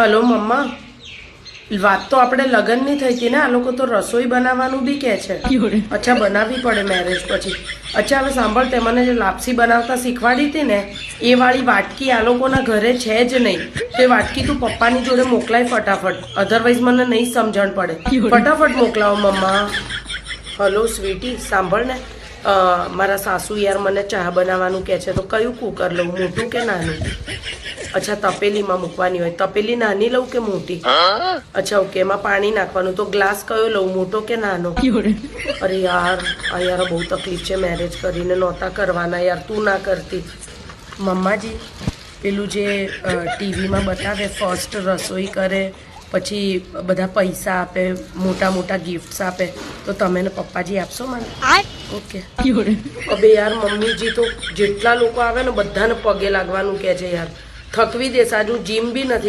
Hello મમ્મા, વાત તો આપણે લગ્નની થઈ હતી ને. આ લોકો તો રસોઈ બનાવવાનું બી કહે છે. અચ્છા, બનાવવી પડે મેરેજ પછી. અચ્છા, હવે સાંભળ, તે મને જે લાપસી બનાવતા શીખવાડી હતી ને એ વાળી વાટકી આ લોકોના ઘરે છે જ નહીં. તો એ વાટકી તું પપ્પાની જોડે મોકલાય ફટાફટ, અધરવાઇઝ મને નહીં સમજણ પડે. ફટાફટ મોકલાવો મમ્મા. હલો સ્વીટી, સાંભળ ને, મારા સાસુ યાર મને ચા બનાવવાનું કહે છે, તો કયું કુકર લઉં, મોટું કે નાનું? અચ્છા, તપેલીમાં મૂકવાની હોય. તપેલી નાની લઉં કે મોટી? અચ્છા ઓકે, એમાં પાણી નાખવાનું. તો ગ્લાસ કયો લઉં, મોટો કે નાનો? અરે યાર, આ યાર બહુ તકલીફ છે. મેરેજ કરીને નહોતા કરવાના યાર, તું ના કરતી. મમ્માજી, પેલું જે ટીવીમાં બતાવે ફર્સ્ટ રસોઈ કરે, પછી બધા પૈસા આપે, મોટા મોટા ગિફ્ટ્સ આપે, તો તમે ને પપ્પાજી આપશો મને? ઓકે. અબે યાર મમ્મીજી તો જેટલા લોકો આવે ને બધાને પગે લાગવાનું કહે છે યાર. થકવી દેશે. આજુ જીમ બી નથી